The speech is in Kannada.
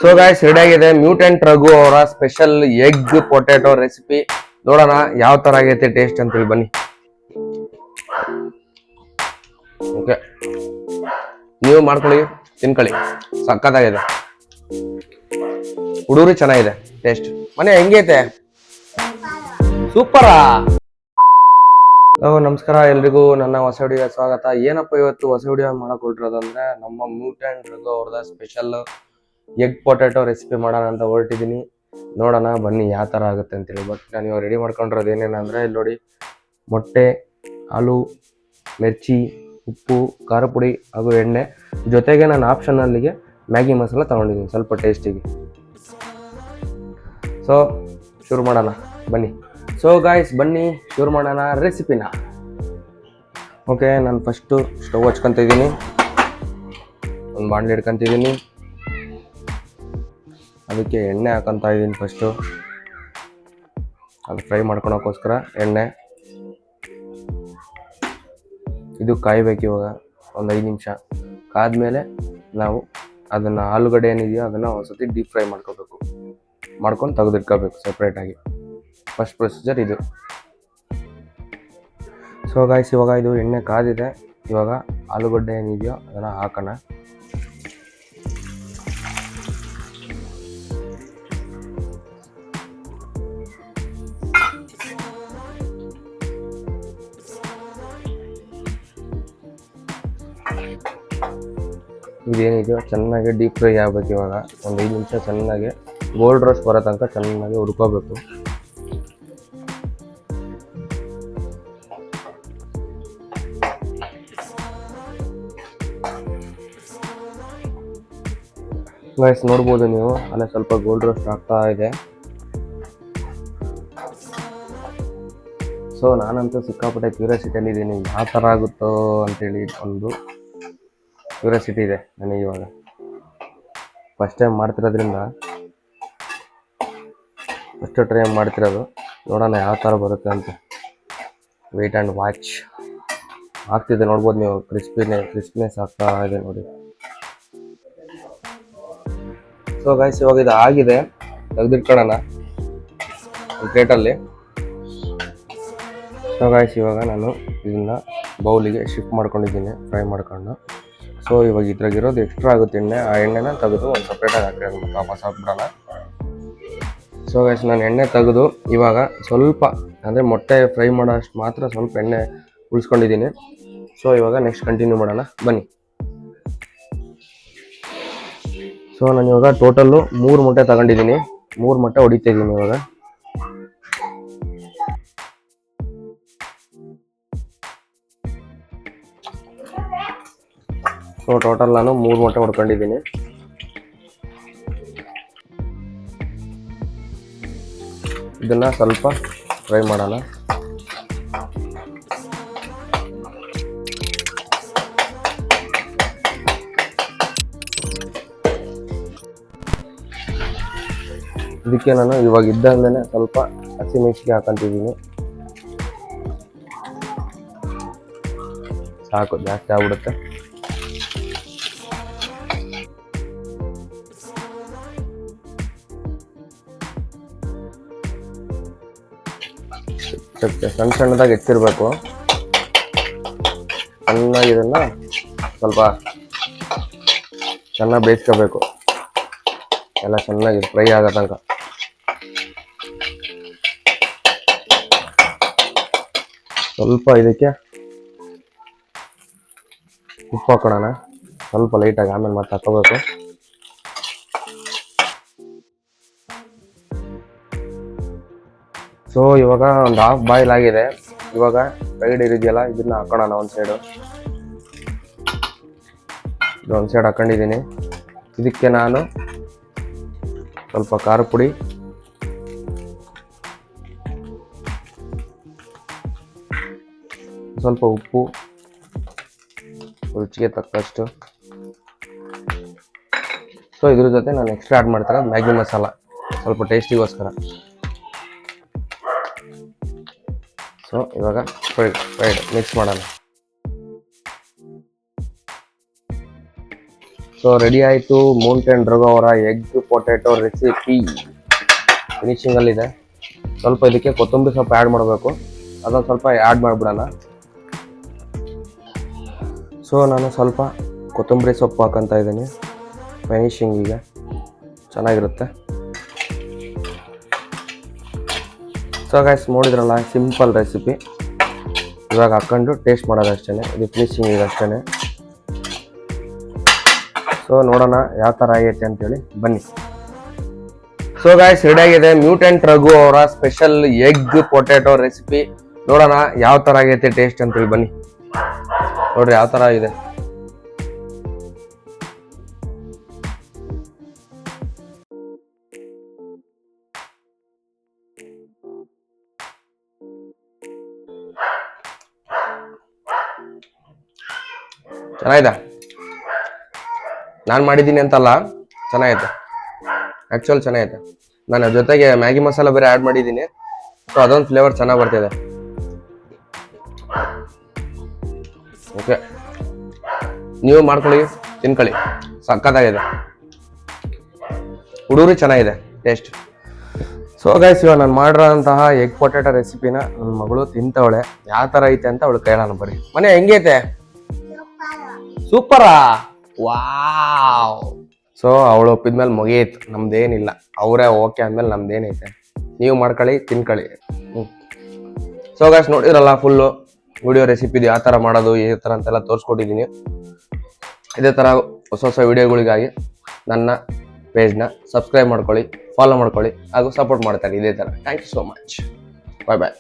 ಸೊ ಗಾಯ್ಸ್ ರೆಡಿ ಆಗಿದೆ ಮ್ಯೂಟೆಂಟ್ ರಘು ಅವರ ಸ್ಪೆಷಲ್ ಎಗ್ ಪೊಟ್ಯಾಟೊ ರೆಸಿಪಿ. ನೋಡೋಣ ಯಾವ ತರ ಆಗೈತೆ ಟೇಸ್ಟ್ ಅಂತೇಳಿ ಬನ್ನಿ. ಓಕೆ, ನೀವು ಮಾಡ್ಕೊಳ್ಳಿ, ತಿನ್ಕೊಳ್ಳಿ. ಸಕ್ಕತ್ತಾಗಿದೆ, ಹುಡುಗರು ಚೆನ್ನಾಗಿದೆ ಟೇಸ್ಟ್. ಮನೆ ಹೆಂಗೈತೆ? ಸೂಪರಾ. ನಮಸ್ಕಾರ ಎಲ್ರಿಗೂ, ನನ್ನ ಹೊಸ ವಿಡಿಯೋ ಸ್ವಾಗತ. ಏನಪ್ಪ ಇವತ್ತು ಹೊಸ ವಿಡಿಯೋ ಮಾಡಕ್ ಹೊರಟಿರೋದಂದ್ರೆ ನಮ್ಮ ಮ್ಯೂಟೆಂಟ್ ರಘು ಅವ್ರದ ಸ್ಪೆಷಲ್ ಎಗ್ ಪೊಟ್ಯಾಟೊ ರೆಸಿಪಿ ಮಾಡೋಣ ಅಂತ ಹೊರಟಿದ್ದೀನಿ. ನೋಡೋಣ ಬನ್ನಿ ಯಾವ ಥರ ಆಗುತ್ತೆ ಅಂತೇಳಿ. ಬಟ್ ನಾನು ಇವಾಗ ರೆಡಿ ಮಾಡ್ಕೊಂಡಿರೋದು ಏನೇನಂದರೆ, ಇಲ್ಲಿ ನೋಡಿ, ಮೊಟ್ಟೆ, ಹಾಲು, ಮಿರ್ಚಿ, ಉಪ್ಪು, ಖಾರ ಪುಡಿ ಹಾಗೂ ಎಣ್ಣೆ. ಜೊತೆಗೆ ನಾನು ಆಪ್ಷನಲ್ಲಿಗೆ ಮ್ಯಾಗಿ ಮಸಾಲ ತೊಗೊಂಡಿದ್ದೀನಿ ಸ್ವಲ್ಪ ಟೇಸ್ಟಿಗೆ. ಸೊ ಶುರು ಮಾಡೋಣ ಬನ್ನಿ. ಸೊ ಗಾಯ್ಸ್ ಬನ್ನಿ ಶುರು ಮಾಡೋಣ ರೆಸಿಪಿನ. ಓಕೆ, ನಾನು ಫಸ್ಟು ಸ್ಟವ್ ಹಚ್ಕೊತಿದ್ದೀನಿ, ಒಂದು ಬಾಣಲೆ ಇಟ್ಕೊತಿದ್ದೀನಿ. ಅದಕ್ಕೆ ಎಣ್ಣೆ ಹಾಕೊತಾ ಇದ್ದೀನಿ ಫಸ್ಟು, ಅದು ಫ್ರೈ ಮಾಡ್ಕೊಳಕ್ಕೋಸ್ಕರ ಎಣ್ಣೆ. ಇದು ಕಾಯ್ಬೇಕು ಇವಾಗ ಒಂದು 5 ನಿಮಿಷ. ಕಾದ್ಮೇಲೆ ನಾವು ಅದನ್ನು ಆಲೂಗಡ್ಡೆ ಏನಿದೆಯೋ ಅದನ್ನು ಒಂದ್ಸತಿ ಡೀಪ್ ಫ್ರೈ ಮಾಡ್ಕೋಬೇಕು, ಮಾಡ್ಕೊಂಡು ತೆಗೆದಿಟ್ಕೋಬೇಕು ಸಪ್ರೇಟಾಗಿ. ಫಸ್ಟ್ ಪ್ರೊಸೀಜರ್ ಇದು. ಸೊ ಗಾಯ್ಸ್ ಇವಾಗ ಇದು ಎಣ್ಣೆ ಕಾದಿದೆ. ಇವಾಗ ಆಲೂಗಡ್ಡೆ ಏನಿದೆಯೋ ಅದನ್ನು ಹಾಕೋಣ. ಇದೇನಿದೆಯೋ ಚೆನ್ನಾಗಿ ಡೀಪ್ ಫ್ರೈ ಆಗಬೇಕು. ಇವಾಗ ಒಂದು 5 ನಿಮಿಷ ಚೆನ್ನಾಗಿ ಗೋಲ್ಡ್ ರೋಸ್ಟ್ ಬರೋ ತನಕ ಚೆನ್ನಾಗಿ ಹುರ್ಕೋಬೇಕು. ಗೈಸ್ ನೋಡ್ಬೋದು ನೀವು, ಅಲ್ಲೇ ಸ್ವಲ್ಪ ಗೋಲ್ಡ್ ರೋಸ್ಟ್ ಆಗ್ತಾ ಇದೆ. ಸೊ ನಾನಂತೂ ಸಿಕ್ಕಾಪಟ್ಟೆ ಕ್ಯೂರಿಯಾಸಿಟಿಯಲ್ಲಿ ಇದ್ದೀನಿ, ಯಾವ ಥರ ಆಗುತ್ತೋ ಅಂತೇಳಿ ಒಂದು ಕ್ಯೂರಿಯಾಸಿಟಿ ಇದೆ ನನಗೆ. ಇವಾಗ ಫಸ್ಟ್ ಟೈಮ್ ಮಾಡ್ತಿರೋದ್ರಿಂದ, ಫಸ್ಟ್ ಟ್ರೈ ಮಾಡ್ತಿರೋದು, ನೋಡೋಣ ಯಾವ ಥರ ಬರುತ್ತೆ ಅಂತ. Wait and watch. ಆಗ್ತಿದೆ ನೋಡ್ಬೋದು ನೀವು, ಕ್ರಿಸ್ಪಿನೆಸ್ ಆಗ್ತಾ ಇದೆ ನೋಡಿ. ಸೊ ಗೈಸ್ ಇವಾಗ ಇದು ಆಗಿದೆ, ತೆಗೆದಿಟ್ಕೊಳ್ಳೋಣ ಒಂದು ಪ್ಲೇಟಲ್ಲಿ. ಸೊ ಗೈಸ್ ಇವಾಗ ನಾನು ಇದನ್ನು ಬೌಲಿಗೆ ಶಿಫ್ಟ್ ಮಾಡ್ಕೊಂಡಿದ್ದೀನಿ ಫ್ರೈ ಮಾಡ್ಕೊಂಡು. ಸೊ ಇವಾಗ ಇದ್ರಾಗಿರೋದು ಎಕ್ಸ್ಟ್ರಾ ಆಗುತ್ತೆ ಎಣ್ಣೆ, ಆ ಎಣ್ಣೆನ ತೆಗೆದು ಒಂದು ಸಪ್ರೇಟಾಗಿ ಹಾಕಿ ವಾಪಸ್ ಹಾಕ್ಬಿಡೋಣ. ಸೊ ಗೈಸ್ ನಾನು ಎಣ್ಣೆ ತೆಗೆದು ಇವಾಗ ಸ್ವಲ್ಪ ಅಂದರೆ ಮೊಟ್ಟೆ ಫ್ರೈ ಮಾಡೋ ಅಷ್ಟು ಮಾತ್ರ ಸ್ವಲ್ಪ ಎಣ್ಣೆ ಉಳಿಸ್ಕೊಂಡಿದ್ದೀನಿ. ಸೊ ಇವಾಗ ನೆಕ್ಸ್ಟ್ ಕಂಟಿನ್ಯೂ ಮಾಡೋಣ ಬನ್ನಿ. ಸೊ ನಾನು ಇವಾಗ ಟೋಟಲ್ಲು 3 ಮೊಟ್ಟೆ ತಗೊಂಡಿದ್ದೀನಿ, 3 ಮೊಟ್ಟೆ ಹೊಡಿತಾ ಇದ್ದೀನಿ ಇವಾಗ. ಸೊ ಟೋಟಲ್ ನಾನು 3 ಮೊಟ್ಟೆ ಹೊಡ್ಕೊಂಡಿದ್ದೀನಿ. ಇದನ್ನು ಸ್ವಲ್ಪ ಫ್ರೈ ಮಾಡೋಣ. ಇದಕ್ಕೆ ನಾನು ಇವಾಗ ಇದ್ದಾಗಲೇ ಸ್ವಲ್ಪ ಹಸಿಮೆಣಸಿಗೆ ಹಾಕೊಂತಿದ್ದೀನಿ. ಸಾಕು, ಜಾಸ್ತಿ ಆಗ್ಬಿಡುತ್ತೆ. ಸಣ್ಣ ಸಣ್ಣದಾಗಿ ಹೆಚ್ಚಿರ್ಬೇಕು. ಚೆನ್ನಾಗಿ ಇದನ್ನು ಸ್ವಲ್ಪ ಚೆನ್ನಾಗಿ ಬೇಯಿಸ್ಕೋಬೇಕು, ಎಲ್ಲ ಚೆನ್ನಾಗಿ ಫ್ರೈ ಆಗೋ ತನಕ. ಸ್ವಲ್ಪ ಇದಕ್ಕೆ ಉಪ್ಪು ಹಾಕೋಣ, ಸ್ವಲ್ಪ ಲೈಟಾಗಿ, ಆಮೇಲೆ ಮತ್ತೆ ಹಾಕೋಬೇಕು. ಸೊ ಇವಾಗ ಒಂದು ಹಾಫ್ ಬಾಯ್ಲ್ ಆಗಿದೆ. ಇವಾಗ ಸೈಡ್ ಇರಿದೆಯಲ್ಲ ಇದನ್ನ ಹಾಕೋಣ ಒಂದು ಸೈಡು. ಒಂದು ಸೈಡ್ ಹಾಕೊಂಡಿದ್ದೀನಿ. ಇದಕ್ಕೆ ನಾನು ಸ್ವಲ್ಪ ಖಾರ ಪುಡಿ, ಸ್ವಲ್ಪ ಉಪ್ಪು, ರುಚಿಗೆ ತಕ್ಕಷ್ಟು. ಸೊ ಇದ್ರ ಜೊತೆ ನಾನು ಎಕ್ಸ್ಟ್ರಾ ಆ್ಯಡ್ ಮಾಡ್ತಾರೆ ಮ್ಯಾಗಿ ಮಸಾಲ, ಸ್ವಲ್ಪ ಟೇಸ್ಟಿಗೋಸ್ಕರ. ಸೊ ಇವಾಗ ಫ್ರೈಡ್ ಮಿಕ್ಸ್ ಮಾಡೋಣ. ಸೊ ರೆಡಿ ಆಯಿತು ಮೌಂಟೇನ್ ಡ್ರಗೋ ಅವರ ಎಗ್ ಪೊಟ್ಯಾಟೊ ರೆಸಿಪಿ ಫಿನಿಶಿಂಗಲ್ಲಿದೆ. ಸ್ವಲ್ಪ ಇದಕ್ಕೆ ಕೊತ್ತಂಬರಿ ಸೊಪ್ಪು ಆ್ಯಡ್ ಮಾಡಬೇಕು, ಅದೊಂದು ಸ್ವಲ್ಪ ಆ್ಯಡ್ ಮಾಡಿಬಿಡೋಣ. ಸೊ ನಾನು ಸ್ವಲ್ಪ ಕೊತ್ತಂಬರಿ ಸೊಪ್ಪು ಹಾಕಂತ ಇದ್ದೀನಿ ಫಿನಿಶಿಂಗಿಗೆ, ಚೆನ್ನಾಗಿರುತ್ತೆ. ಸೊ ಗೈಸ್ ನೋಡಿದ್ರಲ್ಲ, ಸಿಂಪಲ್ ರೆಸಿಪಿ. ಇವಾಗ ಹಾಕ್ಕೊಂಡು ಟೇಸ್ಟ್ ಮಾಡೋದು ಅಷ್ಟೇ, ಇದು ಫಿನಿಶಿಂಗಿಗೆ ಅಷ್ಟೇ. ಸೊ ನೋಡೋಣ ಯಾವ ಥರ ಆಗೈತೆ ಅಂತೇಳಿ, ಬನ್ನಿ. ಸೊ ಗೈಸ್ ರೆಡಿಯಾಗಿದೆ ಮ್ಯೂಟೆಂಟ್ ರಘು ಅವರ ಸ್ಪೆಷಲ್ ಎಗ್ ಪೊಟ್ಯಾಟೊ ರೆಸಿಪಿ. ನೋಡೋಣ ಯಾವ ಥರ ಆಗೈತೆ ಟೇಸ್ಟ್ ಅಂತೇಳಿ, ಬನ್ನಿ ನೋಡ್ರಿ ಯಾವ ಥರ ಇದೆ. ಚೆನ್ನಾಗಿದೆ, ನಾನು ಮಾಡಿದ್ದೀನಿ ಅಂತಲ್ಲ, ಚೆನ್ನಾಗೈತೆ ಆ್ಯಕ್ಚುಲ್ ಚೆನ್ನಾಗೈತೆ. ನಾನು ಜೊತೆಗೆ ಮ್ಯಾಗಿ ಮಸಾಲ ಬೇರೆ ಆ್ಯಡ್ ಮಾಡಿದ್ದೀನಿ, ಸೊ ಅದೊಂದು ಫ್ಲೇವರ್ ಚೆನ್ನಾಗಿ ಬರ್ತಿದೆ. ಓಕೆ, ನೀವು ಮಾಡ್ಕೊಳ್ಳಿ, ತಿನ್ಕೊಳ್ಳಿ, ಸಕ್ಕತ್ತಾಗಿದೆ. ಹುಡುಗರು ಚೆನ್ನಾಗಿದೆ ಟೇಸ್ಟ್. ಸೊ ಗೈಸ್ ಇವಾಗ ನಾನು ಮಾಡಿರೋಂತಹ ಎಗ್ ಪೊಟ್ಯಾಟೊ ರೆಸಿಪಿನ ನನ್ನ ಮಗಳು ತಿಂತವಳೆ. ಯಾವ ಥರ ಐತೆ ಅಂತ ಅವಳು ಕೇಳೋಣ ಬರ್ರಿ. ಮನೆ ಹೆಂಗೈತೆ? ಸೂಪರಾ, ವಾವ್. ಸೊ ಅವಳು ಒಪ್ಪಿದ್ಮೇಲೆ ಮುಗಿಯಿತು, ನಮ್ದೇನಿಲ್ಲ. ಅವರೇ ಓಕೆ ಅಂದಮೇಲೆ ನಮ್ದೇನೈತೆ. ನೀವು ಮಾಡ್ಕೊಳ್ಳಿ, ತಿನ್ಕೊಳ್ಳಿ. ಸೊ ಗೈಸ್ ನೋಡಿದ್ರಲ್ಲ, ಫುಲ್ಲು ವಿಡಿಯೋ ರೆಸಿಪಿದು ಯಾವ ಥರ ಮಾಡೋದು ಈ ಥರ ಅಂತೆಲ್ಲ ತೋರಿಸ್ಕೊಟ್ಟಿದ್ದೀನಿ. ಇದೇ ಥರ ಹೊಸ ಹೊಸ ವಿಡಿಯೋಗಳಿಗಾಗಿ ನನ್ನ ಪೇಜ್ನ ಸಬ್ಸ್ಕ್ರೈಬ್ ಮಾಡ್ಕೊಳ್ಳಿ, ಫಾಲೋ ಮಾಡ್ಕೊಳ್ಳಿ ಹಾಗೂ ಸಪೋರ್ಟ್ ಮಾಡ್ತಾರೆ ಇದೇ ಥರ. Thank you so much. Bye bye.